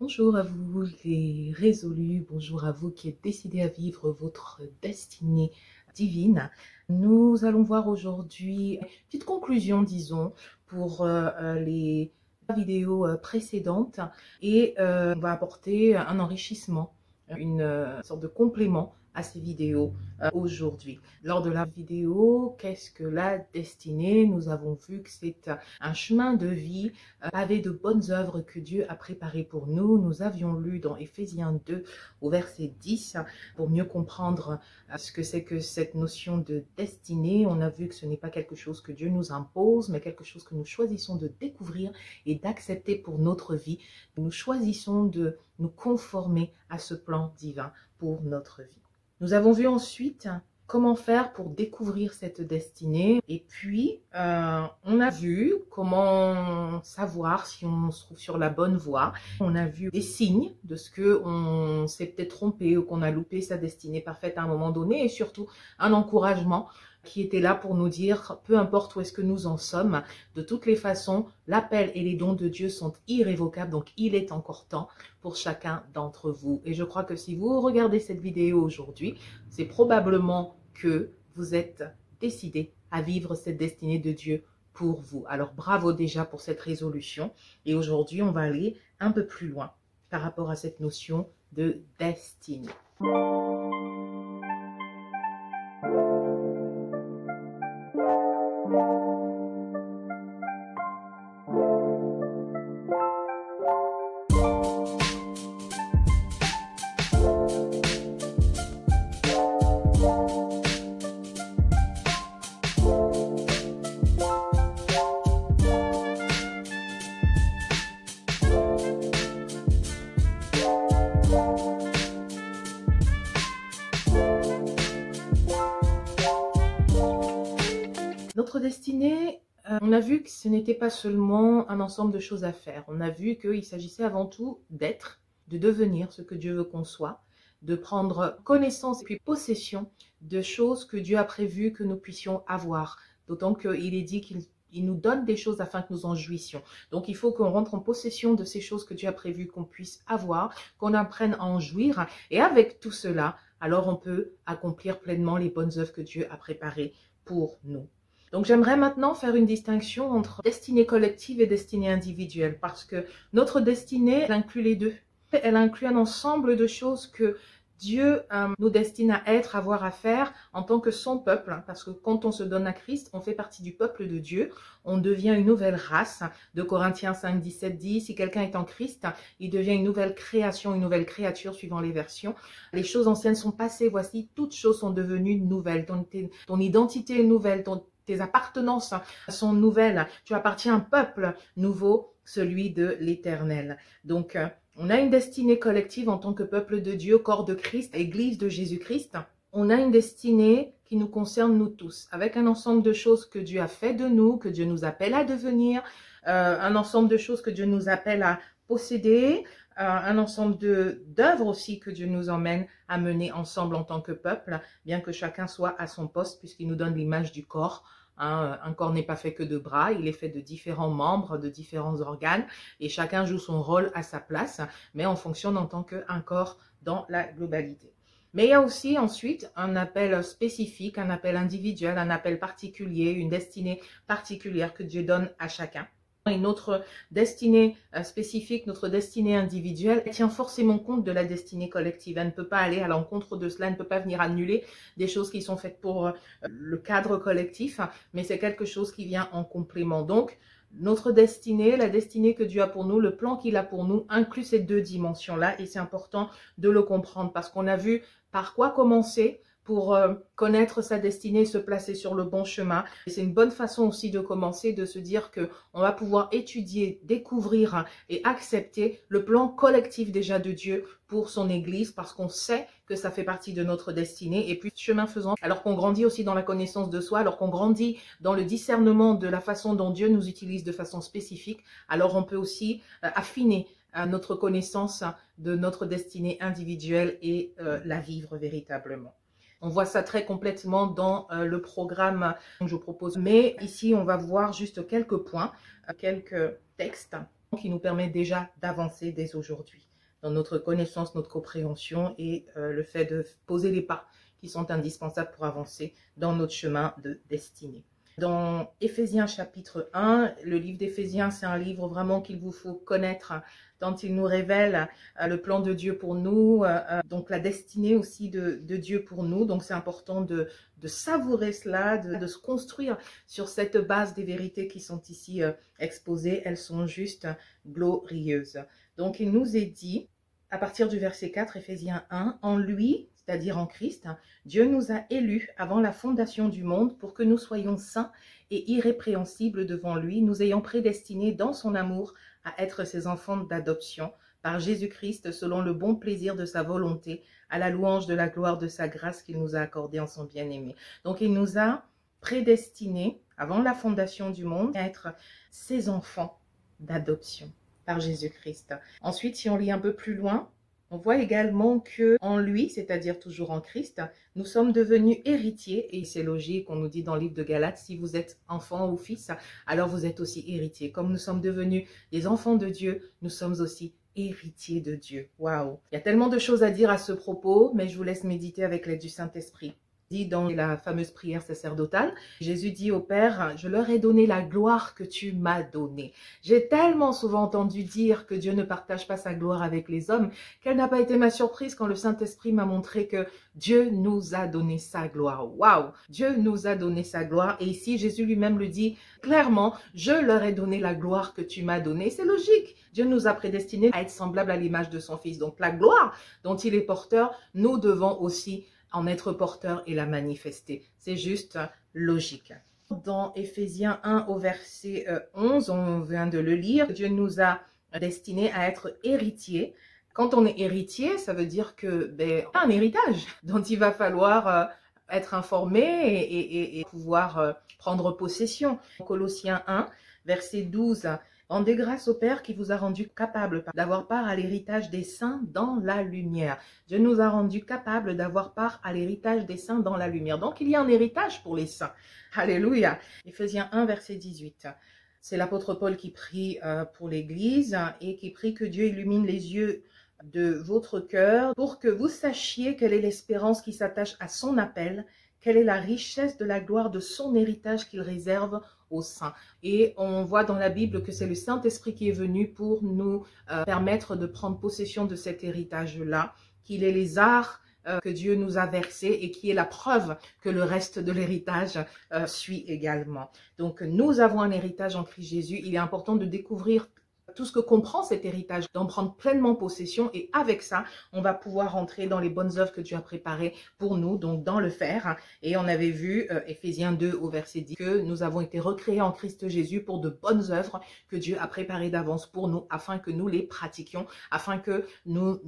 Bonjour à vous les résolus, bonjour à vous qui êtes décidés à vivre votre destinée divine. Nous allons voir aujourd'hui une petite conclusion, disons, pour les vidéos précédentes et on va apporter un enrichissement, une sorte de complément à ces vidéos aujourd'hui. Lors de la vidéo, qu'est-ce que la destinée? Nous avons vu que c'est un chemin de vie pavé de bonnes œuvres que Dieu a préparées pour nous. Nous avions lu dans Éphésiens 2 au verset 10 pour mieux comprendre ce que c'est que cette notion de destinée. On a vu que ce n'est pas quelque chose que Dieu nous impose, mais quelque chose que nous choisissons de découvrir et d'accepter pour notre vie. Nous choisissons de nous conformer à ce plan divin pour notre vie. Nous avons vu ensuite comment faire pour découvrir cette destinée. Et puis, on a vu comment savoir si on se trouve sur la bonne voie. On a vu des signes de ce qu'on s'est peut-être trompé ou qu'on a loupé sa destinée parfaite à un moment donné. Et surtout, un encouragement qui était là pour nous dire, peu importe où est-ce que nous en sommes, de toutes les façons, l'appel et les dons de Dieu sont irrévocables, donc il est encore temps pour chacun d'entre vous. Et je crois que si vous regardez cette vidéo aujourd'hui, c'est probablement que vous êtes décidé à vivre cette destinée de Dieu pour vous. Alors bravo déjà pour cette résolution. Et aujourd'hui, on va aller un peu plus loin par rapport à cette notion de destinée. Notre destinée, on a vu que ce n'était pas seulement un ensemble de choses à faire. On a vu qu'il s'agissait avant tout d'être, de devenir ce que Dieu veut qu'on soit, de prendre connaissance et puis possession de choses que Dieu a prévues que nous puissions avoir. D'autant qu'il est dit qu'il nous donne des choses afin que nous en jouissions. Donc, il faut qu'on rentre en possession de ces choses que Dieu a prévues qu'on puisse avoir, qu'on apprenne à en jouir. Et avec tout cela, alors on peut accomplir pleinement les bonnes œuvres que Dieu a préparées pour nous. Donc, j'aimerais maintenant faire une distinction entre destinée collective et destinée individuelle parce que notre destinée, elle inclut les deux. Elle inclut un ensemble de choses que Dieu nous destine à être, à avoir à faire en tant que son peuple. Parce que quand on se donne à Christ, on fait partie du peuple de Dieu. On devient une nouvelle race. De Corinthiens 5, 17 dit, si quelqu'un est en Christ, il devient une nouvelle création, une nouvelle créature suivant les versions. Les choses anciennes sont passées, voici, toutes choses sont devenues nouvelles. Ton identité est nouvelle, tes appartenances sont nouvelles. Tu appartiens à un peuple nouveau, celui de l'Éternel. Donc, on a une destinée collective en tant que peuple de Dieu, corps de Christ, Église de Jésus-Christ. On a une destinée qui nous concerne nous tous, avec un ensemble de choses que Dieu a fait de nous, que Dieu nous appelle à devenir, un ensemble de choses que Dieu nous appelle à posséder, un ensemble d'œuvres aussi que Dieu nous emmène à mener ensemble en tant que peuple, bien que chacun soit à son poste, puisqu'il nous donne l'image du corps. Un corps n'est pas fait que de bras, il est fait de différents membres, de différents organes, et chacun joue son rôle à sa place, mais on fonctionne en tant qu'un corps dans la globalité. Mais il y a aussi ensuite un appel spécifique, un appel individuel, un appel particulier, une destinée particulière que Dieu donne à chacun. Et notre destinée spécifique, notre destinée individuelle, elle tient forcément compte de la destinée collective. Elle ne peut pas aller à l'encontre de cela, elle ne peut pas venir annuler des choses qui sont faites pour le cadre collectif, mais c'est quelque chose qui vient en complément. Donc, notre destinée, la destinée que Dieu a pour nous, le plan qu'il a pour nous, inclut ces deux dimensions-là et c'est important de le comprendre parce qu'on a vu par quoi commencer pour connaître sa destinée et se placer sur le bon chemin. C'est une bonne façon aussi de commencer, de se dire que on va pouvoir étudier, découvrir et accepter le plan collectif déjà de Dieu pour son Église parce qu'on sait que ça fait partie de notre destinée. Et puis, chemin faisant, alors qu'on grandit aussi dans la connaissance de soi, alors qu'on grandit dans le discernement de la façon dont Dieu nous utilise de façon spécifique, alors on peut aussi affiner notre connaissance de notre destinée individuelle et la vivre véritablement. On voit ça très complètement dans le programme que je vous propose. Mais ici, on va voir juste quelques points, quelques textes qui nous permettent déjà d'avancer dès aujourd'hui. dans notre connaissance, notre compréhension et le fait de poser les pas qui sont indispensables pour avancer dans notre chemin de destinée. Dans Éphésiens chapitre 1, le livre d'Éphésiens, c'est un livre vraiment qu'il vous faut connaître, tant il nous révèle le plan de Dieu pour nous, donc la destinée aussi de Dieu pour nous. Donc c'est important de savourer cela, de se construire sur cette base des vérités qui sont ici exposées. Elles sont juste glorieuses. Donc il nous est dit, à partir du verset 4, Éphésiens 1, en lui, c'est-à-dire en Christ, Dieu nous a élus avant la fondation du monde pour que nous soyons saints et irrépréhensibles devant lui, nous ayant prédestinés dans son amour à être ses enfants d'adoption par Jésus-Christ selon le bon plaisir de sa volonté, à la louange de la gloire de sa grâce qu'il nous a accordée en son bien-aimé. Donc il nous a prédestinés avant la fondation du monde à être ses enfants d'adoption par Jésus-Christ. Ensuite, si on lit un peu plus loin, on voit également que en lui, c'est-à-dire toujours en Christ, nous sommes devenus héritiers, et c'est logique, on nous dit dans le livre de Galates, si vous êtes enfant ou fils, alors vous êtes aussi héritiers. Comme nous sommes devenus des enfants de Dieu, nous sommes aussi héritiers de Dieu. Waouh! Il y a tellement de choses à dire à ce propos, mais je vous laisse méditer avec l'aide du Saint-Esprit. Dit dans la fameuse prière sacerdotale, Jésus dit au Père, je leur ai donné la gloire que tu m'as donnée. J'ai tellement souvent entendu dire que Dieu ne partage pas sa gloire avec les hommes, quelle n'a pas été ma surprise quand le Saint-Esprit m'a montré que Dieu nous a donné sa gloire. Waouh! Dieu nous a donné sa gloire. Et ici, Jésus lui-même le dit clairement, je leur ai donné la gloire que tu m'as donnée. C'est logique. Dieu nous a prédestinés à être semblables à l'image de son Fils. Donc la gloire dont il est porteur, nous devons aussi en être porteur et la manifester. C'est juste logique. Dans Éphésiens 1 au verset 11, on vient de le lire, Dieu nous a destinés à être héritiers. Quand on est héritier, ça veut dire que on a un héritage dont il va falloir être informé et pouvoir prendre possession. Colossiens 1, verset 12, rendez grâce au Père qui vous a rendu capable d'avoir part à l'héritage des saints dans la lumière. Dieu nous a rendu capable d'avoir part à l'héritage des saints dans la lumière. Donc, il y a un héritage pour les saints. Alléluia. Éphésiens 1, verset 18. C'est l'apôtre Paul qui prie pour l'Église et qui prie que Dieu illumine les yeux de votre cœur pour que vous sachiez quelle est l'espérance qui s'attache à son appel, quelle est la richesse de la gloire de son héritage qu'il réserve aux saints. Et on voit dans la Bible que c'est le Saint-Esprit qui est venu pour nous permettre de prendre possession de cet héritage-là, qu'il est les arts que Dieu nous a versés et qui est la preuve que le reste de l'héritage suit également. Donc nous avons un héritage en Christ Jésus. Il est important de découvrir tout ce que comprend cet héritage, d'en prendre pleinement possession et avec ça, on va pouvoir rentrer dans les bonnes œuvres que Dieu a préparées pour nous, donc dans le faire. Et on avait vu Éphésiens 2 au verset 10 que nous avons été recréés en Christ Jésus pour de bonnes œuvres que Dieu a préparées d'avance pour nous afin que nous les pratiquions, afin que nous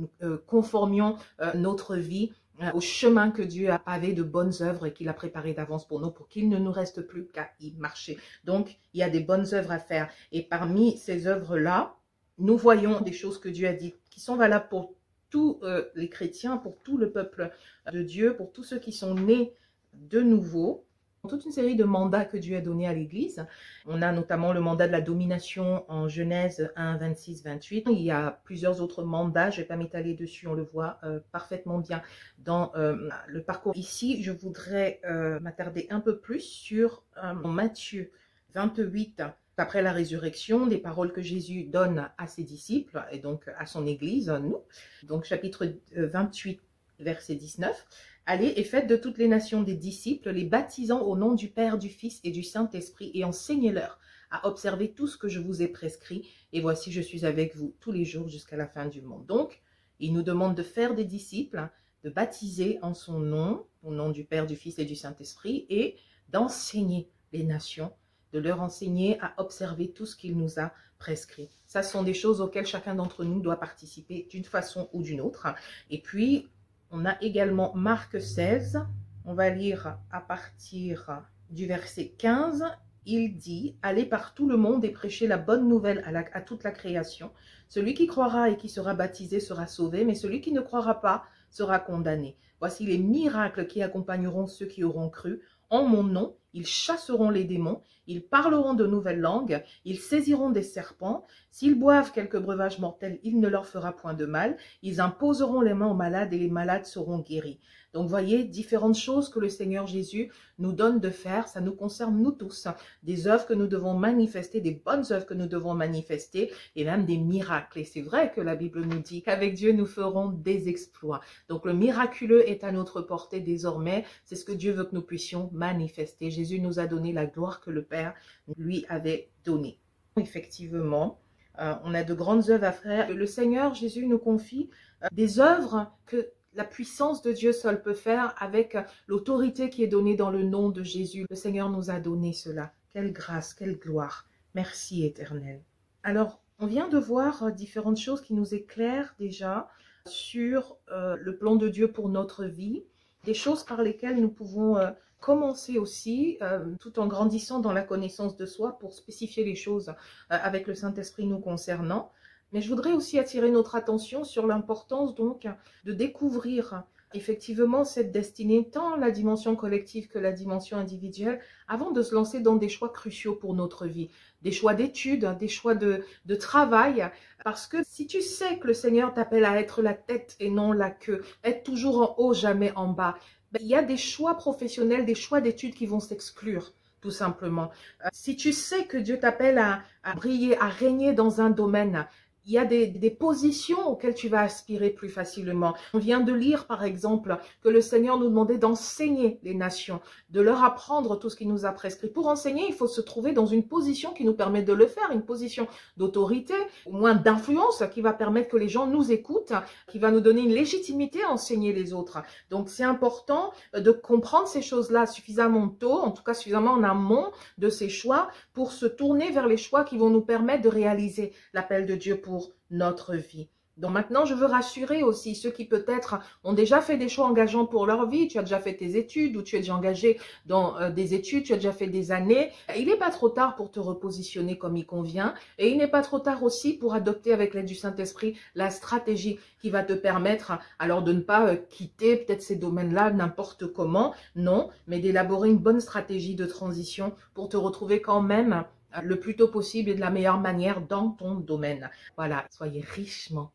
conformions notre vie au chemin que Dieu a pavé de bonnes œuvres et qu'il a préparé d'avance pour nous, pour qu'il ne nous reste plus qu'à y marcher. Donc, il y a des bonnes œuvres à faire. Et parmi ces œuvres-là, nous voyons des choses que Dieu a dit, qui sont valables pour tous les chrétiens, pour tout le peuple de Dieu, pour tous ceux qui sont nés de nouveau. Toute une série de mandats que Dieu a donnés à l'Église. On a notamment le mandat de la domination en Genèse 1, 26, 28. Il y a plusieurs autres mandats, je ne vais pas m'étaler dessus, on le voit parfaitement bien dans le parcours. Ici, je voudrais m'attarder un peu plus sur Matthieu 28, après la résurrection, des paroles que Jésus donne à ses disciples et donc à son Église, nous. Donc chapitre 28, verset 19. Allez et faites de toutes les nations des disciples, les baptisant au nom du Père, du Fils et du Saint-Esprit, et enseignez-leur à observer tout ce que je vous ai prescrit. Et voici, je suis avec vous tous les jours jusqu'à la fin du monde. Donc, il nous demande de faire des disciples, de baptiser en son nom, au nom du Père, du Fils et du Saint-Esprit, et d'enseigner les nations, de leur enseigner à observer tout ce qu'il nous a prescrit. Ça sont des choses auxquelles chacun d'entre nous doit participer d'une façon ou d'une autre. Et puis, on a également Marc 16, on va lire à partir du verset 15, il dit « Allez par tout le monde et prêchez la bonne nouvelle à toute la création. Celui qui croira et qui sera baptisé sera sauvé, mais celui qui ne croira pas sera condamné. Voici les miracles qui accompagneront ceux qui auront cru. En mon nom, ils chasseront les démons, ils parleront de nouvelles langues, ils saisiront des serpents, s'ils boivent quelques breuvages mortels, il ne leur fera point de mal, ils imposeront les mains aux malades et les malades seront guéris. Donc voyez, différentes choses que le Seigneur Jésus nous donne de faire, ça nous concerne nous tous, des œuvres que nous devons manifester, des bonnes œuvres que nous devons manifester, et même des miracles. Et c'est vrai que la Bible nous dit qu'avec Dieu, nous ferons des exploits. Donc le miraculeux est à notre portée désormais, c'est ce que Dieu veut que nous puissions manifester. Jésus nous a donné la gloire que le Père lui avait donnée. Effectivement, on a de grandes œuvres à faire. Le Seigneur Jésus nous confie des œuvres que la puissance de Dieu seul peut faire avec l'autorité qui est donnée dans le nom de Jésus. Le Seigneur nous a donné cela. Quelle grâce, quelle gloire. Merci Éternel. Alors, on vient de voir différentes choses qui nous éclairent déjà sur le plan de Dieu pour notre vie. Des choses par lesquelles nous pouvons commencer aussi, tout en grandissant dans la connaissance de soi pour spécifier les choses avec le Saint-Esprit nous concernant. Mais je voudrais aussi attirer notre attention sur l'importance donc de découvrir effectivement cette destinée, tant la dimension collective que la dimension individuelle, avant de se lancer dans des choix cruciaux pour notre vie, des choix d'études, des choix de travail, parce que si tu sais que le Seigneur t'appelle à être la tête et non la queue, être toujours en haut, jamais en bas, ben, il y a des choix professionnels, des choix d'études qui vont s'exclure. Tout simplement. Si tu sais que Dieu t'appelle à briller, à régner dans un domaine, il y a des positions auxquelles tu vas aspirer plus facilement. On vient de lire, par exemple, que le Seigneur nous demandait d'enseigner les nations, de leur apprendre tout ce qu'il nous a prescrit. Pour enseigner, il faut se trouver dans une position qui nous permet de le faire, une position d'autorité, au moins d'influence, qui va permettre que les gens nous écoutent, qui va nous donner une légitimité à enseigner les autres. Donc, c'est important de comprendre ces choses-là suffisamment tôt, en tout cas suffisamment en amont de ces choix, pour se tourner vers les choix qui vont nous permettre de réaliser l'appel de Dieu pour notre vie. Donc maintenant, je veux rassurer aussi ceux qui peut-être ont déjà fait des choix engageants pour leur vie. Tu as déjà fait tes études ou tu es déjà engagé dans des études, tu as déjà fait des années. Il n'est pas trop tard pour te repositionner comme il convient. Et il n'est pas trop tard aussi pour adopter avec l'aide du Saint-Esprit la stratégie qui va te permettre alors de ne pas quitter peut-être ces domaines-là n'importe comment. Non, mais d'élaborer une bonne stratégie de transition pour te retrouver quand même le plus tôt possible et de la meilleure manière dans ton domaine. Voilà, soyez richement,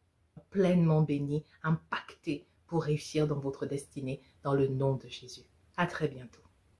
pleinement bénis, impactés pour réussir dans votre destinée dans le nom de Jésus. À très bientôt.